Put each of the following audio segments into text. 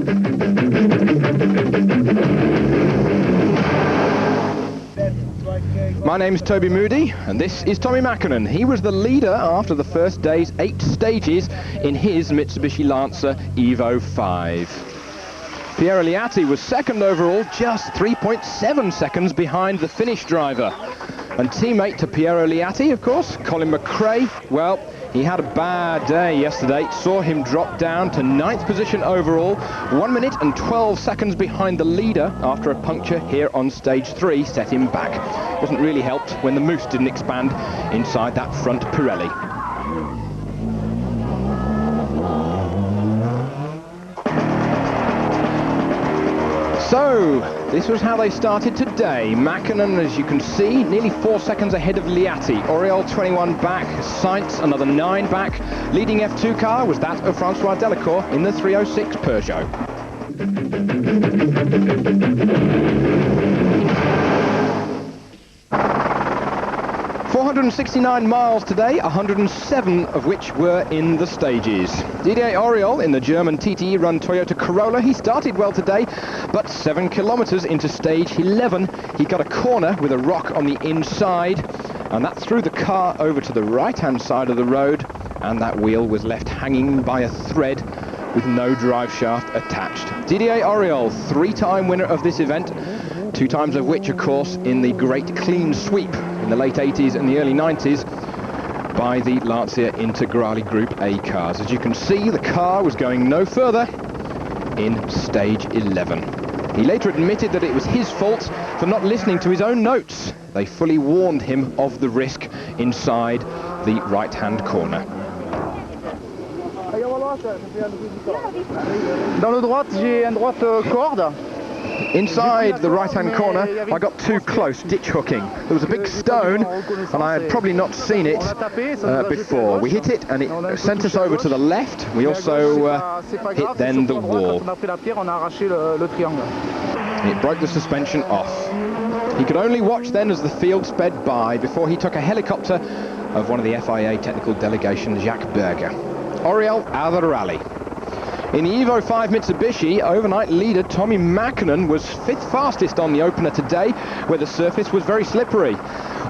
My name's Toby Moody, and this is Tommy Mäkinen. He was the leader after the first day's 8 stages in his Mitsubishi Lancer Evo 5. Piero Liatti was second overall, just 3.7 seconds behind the Finnish driver. And teammate to Piero Liatti, of course, Colin McRae, well, he had a bad day yesterday, saw him drop down to 9th position overall, 1 minute and 12 seconds behind the leader after a puncture here on stage 3 set him back. Wasn't really helped when the mousse didn't expand inside that front Pirelli. So, this was how they started today. Mäkinen, as you can see, nearly 4 seconds ahead of Liatti. Auriol 21 back, Sainz another 9 back. Leading F2 car was that of Francois Delacour in the 306 Peugeot. 469 miles today, 107 of which were in the stages. Didier Auriol in the German TTE-run Toyota Corolla, he started well today, but 7 kilometers into stage 11, he got a corner with a rock on the inside, and that threw the car over to the right-hand side of the road, and that wheel was left hanging by a thread with no drive shaft attached. Didier Auriol, 3-time winner of this event, 2 times of which, of course, in the great clean sweep in the late 80s and the early 90s by the Lancia Integrale Group A cars. As you can see, the car was going no further in stage 11. He later admitted that it was his fault for not listening to his own notes. They fully warned him of the risk inside the right-hand corner. Dans le droite, j'ai une droite corde. Inside the right-hand corner, I got too close, ditch hooking. There was a big stone, and I had probably not seen it before. We hit it, and it sent us over to the left. We also hit then the wall. It broke the suspension off. He could only watch then as the field sped by before he took a helicopter of one of the FIA technical delegation, Jacques Berger. Auriol out of the rally. In the Evo 5 Mitsubishi, overnight leader Tommy Mäkinen was 5th fastest on the opener today, where the surface was very slippery.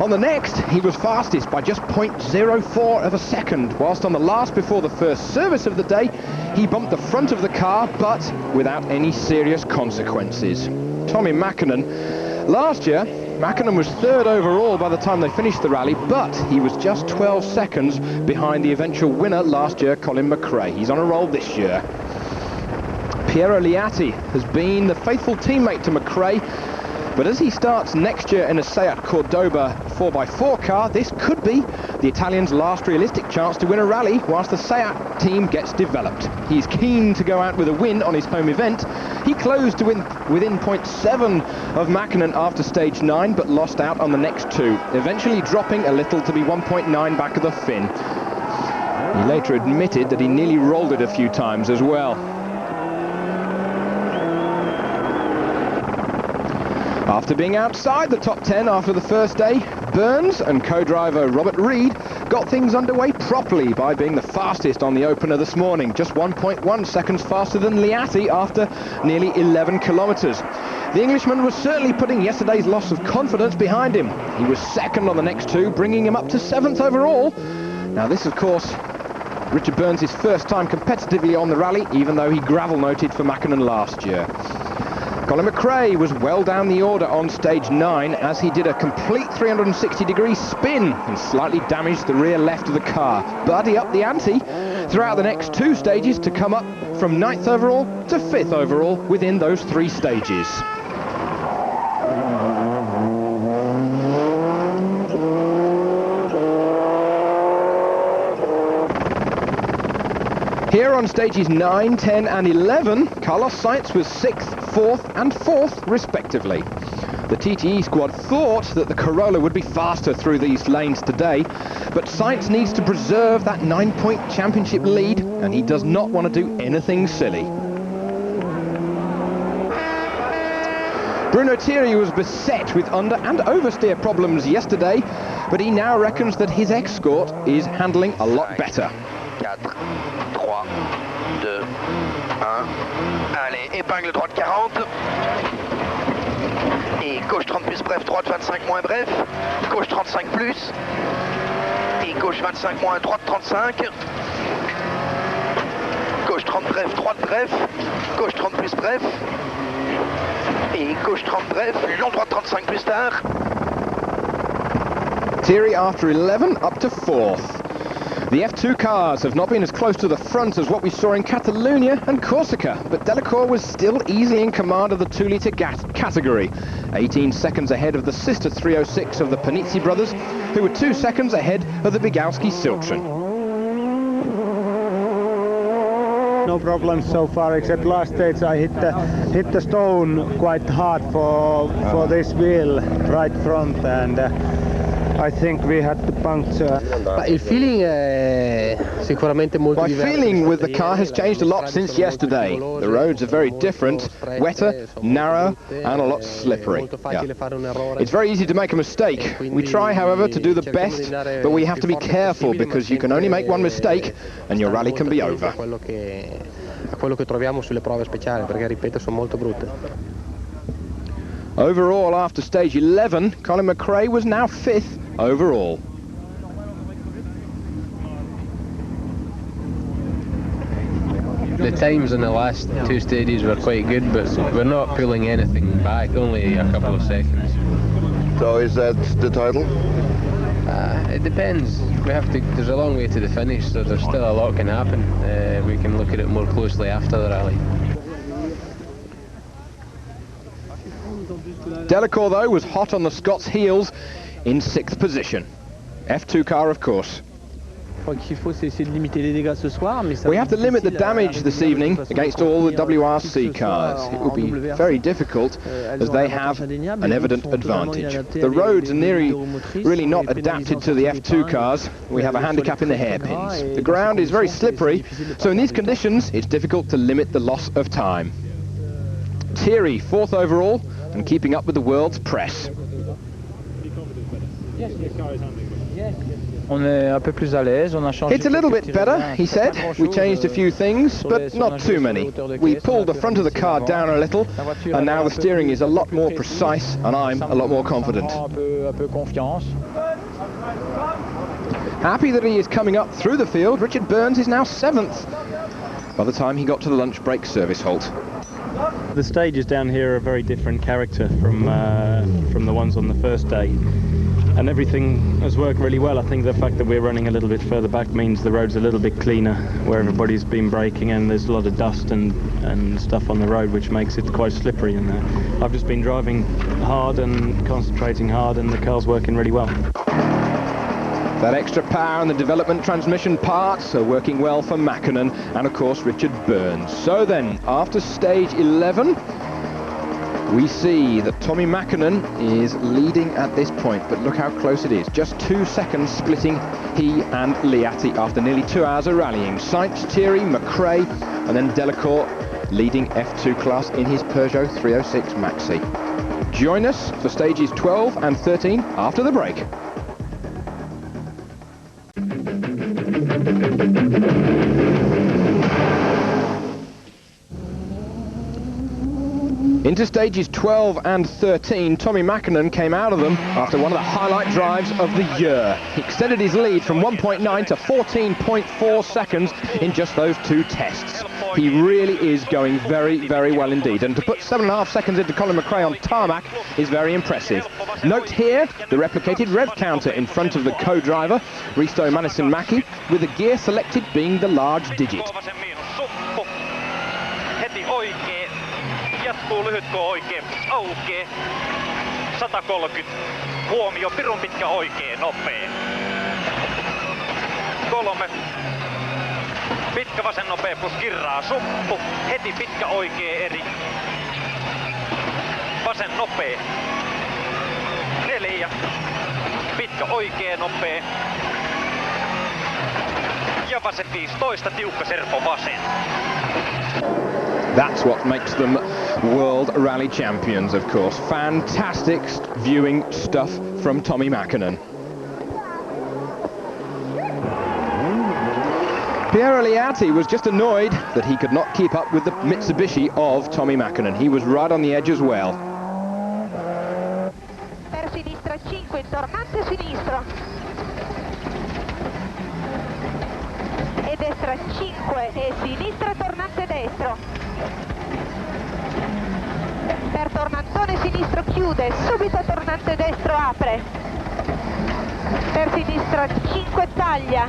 On the next, he was fastest by just 0.04 of a second, whilst on the last before the first service of the day, he bumped the front of the car, but without any serious consequences. Tommy Mäkinen, last year, Mäkinen was 3rd overall by the time they finished the rally, but he was just 12 seconds behind the eventual winner last year, Colin McRae. He's on a roll this year. Piero Liatti has been the faithful teammate to McRae, but as he starts next year in a Seat Cordoba 4x4 car, this could be the Italian's last realistic chance to win a rally whilst the Seat team gets developed. He's keen to go out with a win on his home event. He closed to within 0.7 of Mäkinen after stage 9, but lost out on the next 2, eventually dropping a little to be 1.9 back of the Finn. He later admitted that he nearly rolled it a few times as well. After being outside the top 10 after the first day, Burns and co-driver Robert Reid got things underway properly by being the fastest on the opener this morning, just 1.1 seconds faster than Liatti after nearly 11 kilometers. The Englishman was certainly putting yesterday's loss of confidence behind him. He was second on the next 2, bringing him up to 7th overall. Now this, of course, Richard Burns' first time competitively on the rally, even though he gravel noted for Mäkinen last year. Colin McRae was well down the order on stage 9 as he did a complete 360-degree spin and slightly damaged the rear left of the car. But he upped the ante throughout the next 2 stages to come up from 9th overall to 5th overall within those 3 stages. Here on stages 9, 10 and 11, Carlos Sainz was 6th, 4th and 4th respectively. The TTE squad thought that the Corolla would be faster through these lanes today, but Sainz needs to preserve that 9-point championship lead, and he does not want to do anything silly. Bruno Thierry was beset with under and oversteer problems yesterday, but he now reckons that his Escort is handling a lot better. 4, 3, 2, 1. Allez, épingle droite 40. Et gauche 30 plus bref, droite 25 moins bref. Gauche 35 plus. Et gauche 25 moins, droite 35. Gauche 30 bref, droite bref. Gauche 30 plus bref. Et gauche 30 bref, long droite 35 plus tard. Thierry after 11 up to 4th. The F2 cars have not been as close to the front as what we saw in Catalonia and Corsica, but Delacour was still easily in command of the 2-litre category, 18 seconds ahead of the sister 306 of the Panizzi brothers, who were 2 seconds ahead of the Bigowski-Siltron. No problems so far, except last stage I hit the stone quite hard for this wheel right front, and I think we had to puncture. Il feeling è sicuramente molto My diverso. feeling with the car has changed a lot since yesterday. The roads are very different, wetter, narrow and a lot slippery. Yeah. It's very easy to make a mistake. We try, however, to do the best, but we have to be careful because you can only make one mistake and your rally can be over. Quello che troviamo sulle prove speciali, perché ripeto sono molto brutte. Overall, after stage 11, Colin McRae was now 5th overall. The times in the last two stages were quite good, but we're not pulling anything back, only a couple of seconds. So is that the title? It depends. There's a long way to the finish, so there's still a lot can happen. We can look at it more closely after the rally. Delacour, though, was hot on the Scots' heels in 6th position. F2 car, of course. We have to limit the damage this evening against all the WRC cars. It will be very difficult as they have an evident advantage. The roads are really not adapted to the F2 cars. We have a handicap in the hairpins. The ground is very slippery, so in these conditions it's difficult to limit the loss of time. Thierry, 4th overall, and keeping up with the world's press. It's a little bit better, he said. We changed a few things, but not too many. We pulled the front of the car down a little, and now the steering is a lot more precise, and I'm a lot more confident. Happy that he is coming up through the field, Richard Burns is now 7th by the time he got to the lunch break service halt. The stages down here are a very different character from the ones on the first day, and everything has worked really well. I think the fact that we're running a little bit further back means the road's a little bit cleaner, where everybody's been braking and there's a lot of dust and stuff on the road, which makes it quite slippery in there. I've just been driving hard and concentrating hard, and the car's working really well. That extra power and the development transmission parts are working well for Mäkinen and of course Richard Burns. So then, after stage 11, we see that Tommy Mäkinen is leading at this point, but look how close it is. Just 2 seconds splitting he and Liatti after nearly 2 hours of rallying. Sainz, Thierry, McRae and then Delacour leading F2 class in his Peugeot 306 Maxi. Join us for stages 12 and 13 after the break. Into stages 12 and 13, Tommy Mäkinen came out of them after one of the highlight drives of the year. He extended his lead from 1.9 to 14.4 seconds in just those 2 tests. He really is going very, very well indeed, and to put 7.5 seconds into Colin McRae on tarmac is very impressive. Note here the replicated rev counter in front of the co-driver, Risto Manison-Mäki, with the gear selected being the large digit. Jatkuu lyhyt koo oikein aukee. 130. Huomio, pirun pitkä oikein, nopea. 3. Pitkä vasen nopea plus kirraa, suppu. Heti pitkä oikein eri. Vasen nopea. 4. Pitkä oikein nopea. Ja vasen 15, tiukka serpo vasen. That's what makes them World Rally Champions, of course. Fantastic viewing stuff from Tommy Mäkinen. Pierre Liatti was just annoyed that he could not keep up with the Mitsubishi of Tommy Mäkinen. He was right on the edge as well. Per sinistra 5, tornante sinistro. E destra 5 e sinistra tornante destro. Per tornantone sinistro chiude, subito tornante destro apre. Per sinistra 5 taglia,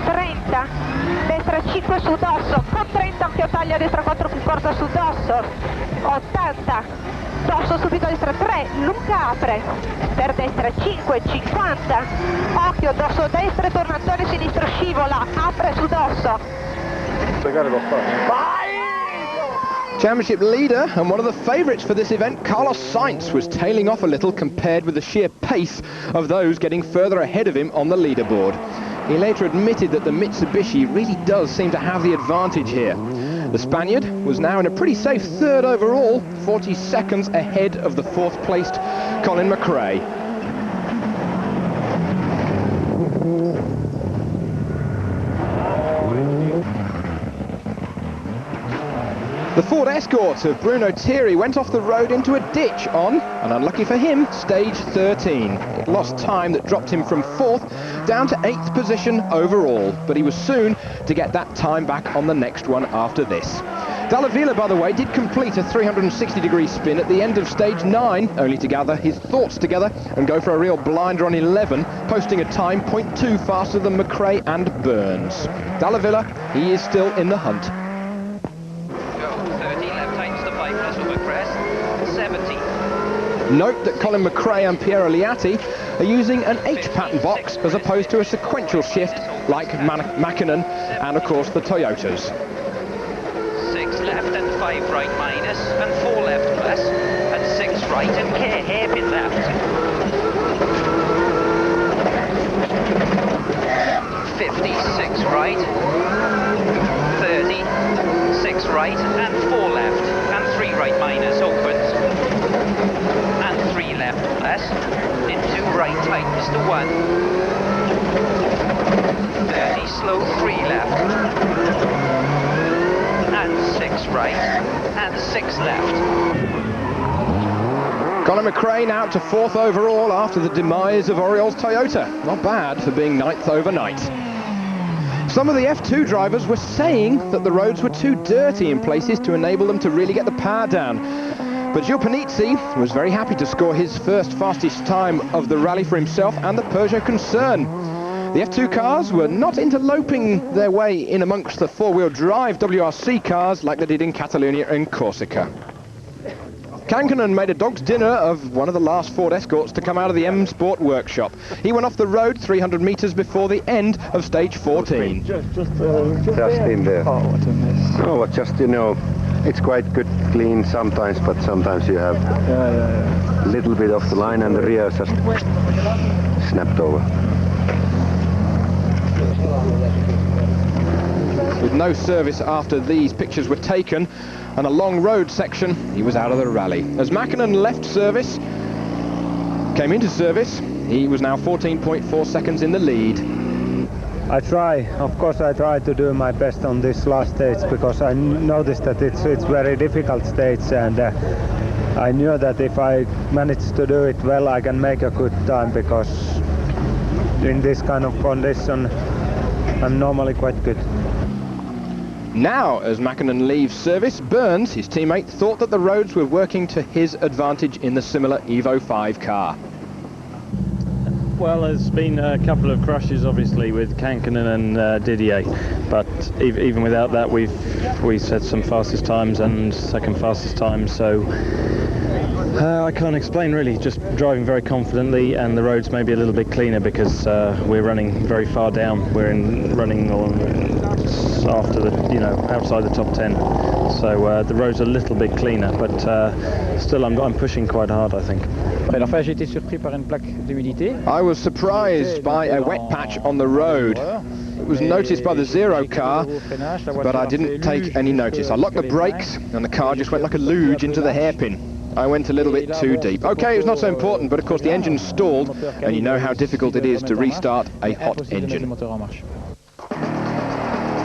30, destra 5 su dosso, con 30 occhio taglia destra 4 più corta su dosso, 80, dosso subito a destra 3, lunga apre, per destra 5, 50, occhio dosso destra, tornantone sinistro scivola, apre su dosso. Championship leader and one of the favourites for this event, Carlos Sainz, was tailing off a little compared with the sheer pace of those getting further ahead of him on the leaderboard. He later admitted that the Mitsubishi really does seem to have the advantage here. The Spaniard was now in a pretty safe third overall, 40 seconds ahead of the fourth placed Colin McRae. The Ford Escort of Bruno Thierry went off the road into a ditch on, and unlucky for him, stage 13. It lost time that dropped him from 4th down to 8th position overall, but he was soon to get that time back on the next one after this. Dalla Villa, by the way, did complete a 360-degree spin at the end of stage 9, only to gather his thoughts together and go for a real blinder on 11, posting a time 0.2 faster than McRae and Burns. Dalla Villa, he is still in the hunt. 70. Note that Colin McRae and Pierre Liatti are using an H-pattern box as opposed to a sequential shift like Mäkinen and of course the Toyotas. 6 left and 5 right minus and 4 left plus and 6 right and hairpin left. 56 right, 30, 6 right and 4 left and 3 right minus opens and 3 left plus into right tightens to 1, 30 slow 3 left and 6 right and 6 left. Colin McRae now to 4th overall after the demise of Oriol's Toyota. Not bad for being 9th overnight. Some of the F2 drivers were saying that the roads were too dirty in places to enable them to really get the power down. But Gilles Panizzi was very happy to score his first fastest time of the rally for himself and the Peugeot concern. The F2 cars were not interloping their way in amongst the four-wheel drive WRC cars like they did in Catalonia and Corsica. Kankkunen made a dog's dinner of one of the last Ford Escorts to come out of the M Sport workshop. He went off the road 300 metres before the end of stage 14. Just in there. Oh, what a mess. Oh, but just, you know, it's quite good clean sometimes, but sometimes you have a little bit of the line and the rear just snapped over. With no service after these pictures were taken, and a long road section, he was out of the rally. As Mäkinen left service, came into service, he was now 14.4 seconds in the lead. Of course I try to do my best on this last stage, because I noticed that it's very difficult stage, and I knew that if I manage to do it well I can make a good time, because in this kind of condition I'm normally quite good. Now, as Mäkinen leaves service, Burns, his teammate, thought that the roads were working to his advantage in the similar Evo 5 car. Well, there's been a couple of crashes, obviously, with Kankkunen and Didier, but even without that, we set some fastest times and second fastest times, so I can't explain really. Just driving very confidently, and the roads may be a little bit cleaner because we're running very far down. We're running on after the, outside the top 10, so the roads are a little bit cleaner, but still I'm pushing quite hard, I think. I was surprised by a wet patch on the road. It was noticed by the Zero car, but I didn't take any notice. I locked the brakes and the car just went like a luge into the hairpin. I went a little bit too deep. Okay, it was not so important, but of course the engine stalled, and you know how difficult it is to restart a hot engine.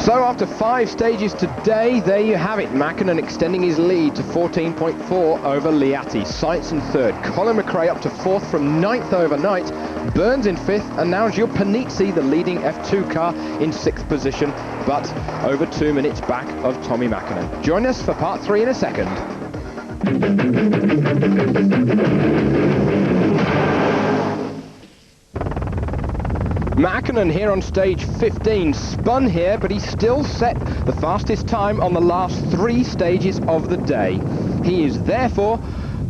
So after 5 stages today, there you have it. Mäkinen extending his lead to 14.4 over Liatti. Sainz in 3rd. Colin McRae up to 4th from 9th overnight. Burns in 5th, and now Gilles Panizzi, the leading F2 car, in 6th position, but over 2 minutes back of Tommi Mäkinen. Join us for part 3 in a second. Mäkinen here on stage 15, spun here, but he still set the fastest time on the last 3 stages of the day. He is therefore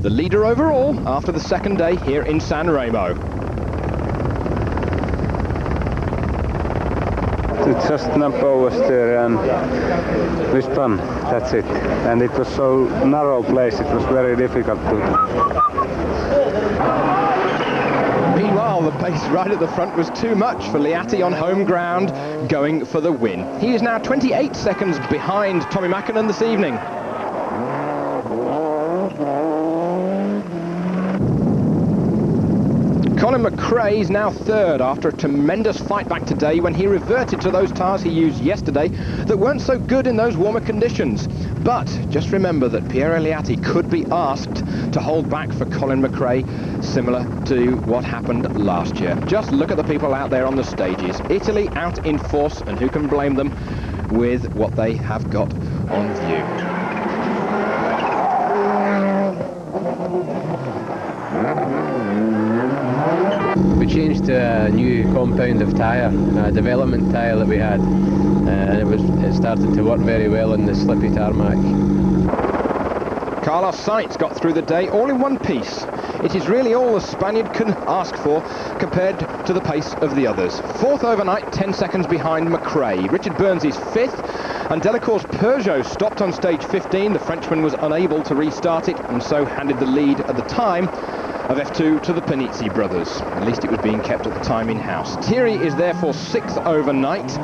the leader overall after the 2nd day here in San Remo. To just snap oversteer and we spun, that's it. And it was so narrow place, it was very difficult to... Meanwhile, the pace right at the front was too much for Liatti on home ground, going for the win. He is now 28 seconds behind Tommi Mäkinen this evening. Colin McRae is now 3rd after a tremendous fight back today when he reverted to those tyres he used yesterday that weren't so good in those warmer conditions. But just remember that Piero Liatti could be asked to hold back for Colin McRae, similar to what happened last year. Just look at the people out there on the stages. Italy out in force, and who can blame them with what they have got on view. We changed to a new compound of tyre, a development tyre that we had, and it started to work very well on the slippy tarmac. Carlos Sainz got through the day all in one piece. It is really all the Spaniard can ask for compared to the pace of the others. 4th overnight, 10 seconds behind McRae. Richard Burns is 5th, and Delacour's Peugeot stopped on stage 15. The Frenchman was unable to restart it, and so handed the lead at the time of F2 to the Panizzi brothers. At least it was being kept at the time in-house. Thierry is therefore 6th overnight.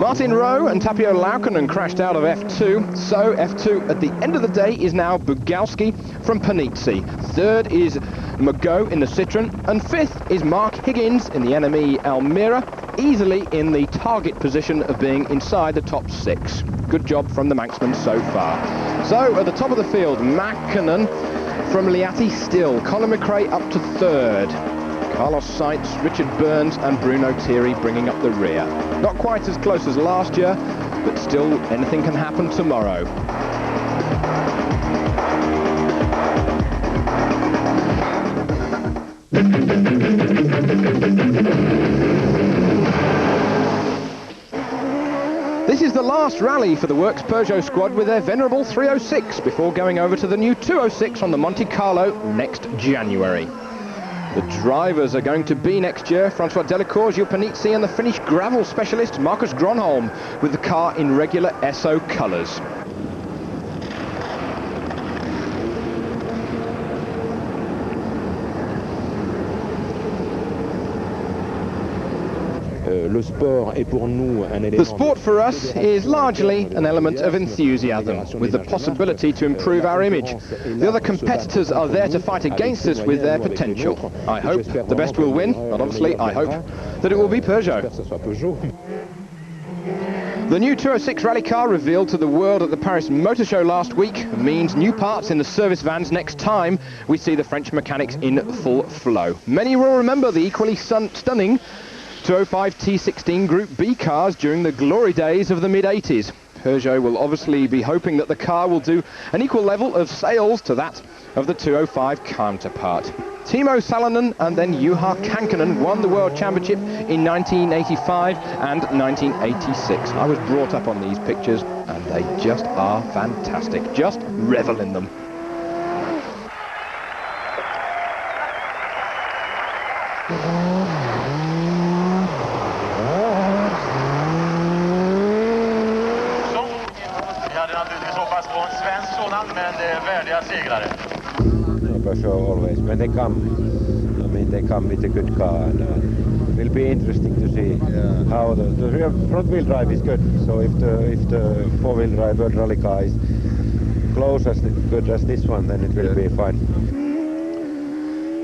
Martin Rowe and Tapio Laukkonen crashed out of F2, so F2 at the end of the day is now Bugalski from Panizzi. 3rd is Magot in the Citroën, and 5th is Mark Higgins in the NME Almira, easily in the target position of being inside the top 6. Good job from the Manxman so far. So at the top of the field, Mäkinen from Liatti still, Colin McRae up to 3rd. Carlos Sainz, Richard Burns and Bruno Thierry bringing up the rear. Not quite as close as last year, but still anything can happen tomorrow. This is the last rally for the Works Peugeot squad with their venerable 306 before going over to the new 206 on the Monte Carlo next January. The drivers are going to be next year Francois Delacour, Gilles Panizzi and the Finnish gravel specialist Marcus Gronholm with the car in regular Esso colours. The sport for us is largely an element of enthusiasm, with the possibility to improve our image. The other competitors are there to fight against us with their potential. I hope the best will win, but obviously I hope that it will be Peugeot. The new 206 rally car revealed to the world at the Paris Motor Show last week means new parts in the service vans next time we see the French mechanics in full flow. Many will remember the equally stunning 205 T16 Group B cars during the glory days of the mid-80s. Peugeot will obviously be hoping that the car will do an equal level of sales to that of the 205 counterpart. Timo Salonen and then Juha Kankkunen won the World Championship in 1985 and 1986. I was brought up on these pictures and they just are fantastic. Just revel in them. Peugeot always, when they come, I mean they come with a good car, and it will be interesting to see how the rear front wheel drive is good. So if the four wheel drive World Rally car is close as good as this one, then it will be fine.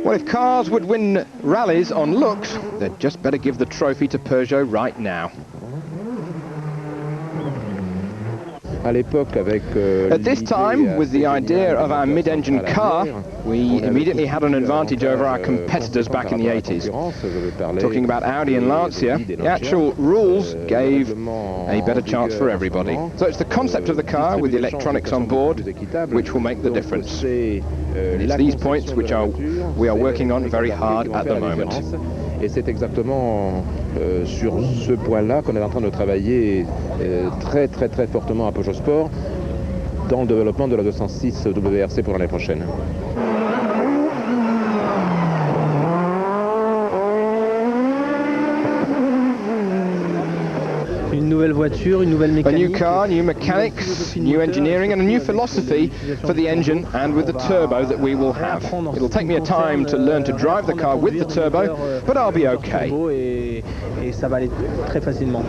Well, if cars would win rallies on looks, they'd just better give the trophy to Peugeot right now. At this time, with the idea of our mid-engine car, we immediately had an advantage over our competitors back in the 80s. Talking about Audi and Lancia, the actual rules gave a better chance for everybody. So it's the concept of the car with the electronics on board which will make the difference. And it's these points which we are working on very hard at the moment. Et c'est exactement sur ce point-là qu'on est en train de travailler très fortement à Peugeot Sport dans le développement de la 206 WRC pour l'année prochaine. Une nouvelle voiture, une nouvelle mécanique. A new car, new mechanics, new engineering and a new philosophy for the engine and with the turbo that we will have. It'll take me a time to learn to drive the car with the turbo, but I'll be okay. Et ça va aller très facilement.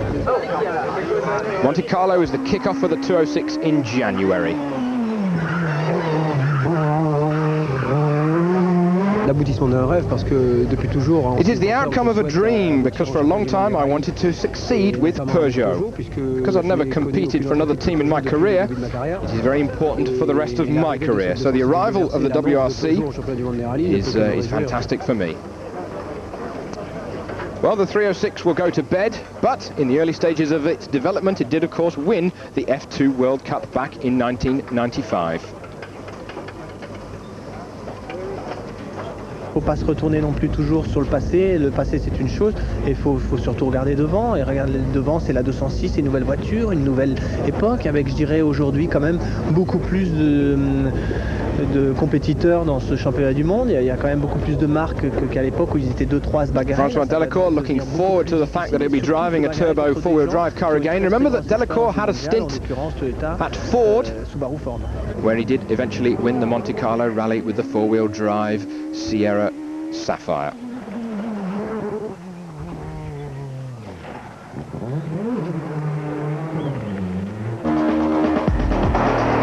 Monte Carlo is the kick-off for the 206 in January. L'aboutissement d'un rêve parce que depuis toujours. It is the outcome of a dream because for a long time I wanted to succeed with Peugeot. Because I've never competed for another team in my career, it is very important for the rest of my career. So the arrival of the WRC is fantastic for me. Well, the 306 will go to bed, but in the early stages of its development it did of course win the F2 World Cup back in 1995. Il ne faut pas se retourner non plus toujours sur le passé c'est une chose, et il faut surtout regarder devant, et regarder devant c'est la 206, c'est une nouvelle voiture, une nouvelle époque, avec je dirais aujourd'hui quand même beaucoup plus de compétiteurs dans ce championnat du monde. Il y a quand même beaucoup plus de marques qu'à l'époque où ils étaient 2-3 à se bagarrer. François Delacour looking forward to the fact that he'll be driving a turbo four-wheel drive car again. Remember that Delacour had a stint at Ford where he did eventually win the Monte Carlo Rally with the four-wheel drive Sierra Sapphire.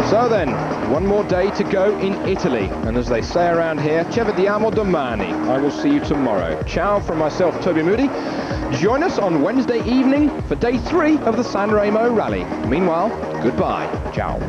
So then, one more day to go in Italy, and as they say around here, ci vediamo domani. I will see you tomorrow. Ciao from myself, Toby Moody. Join us on Wednesday evening for day 3 of the San Remo Rally. Meanwhile, goodbye. Ciao.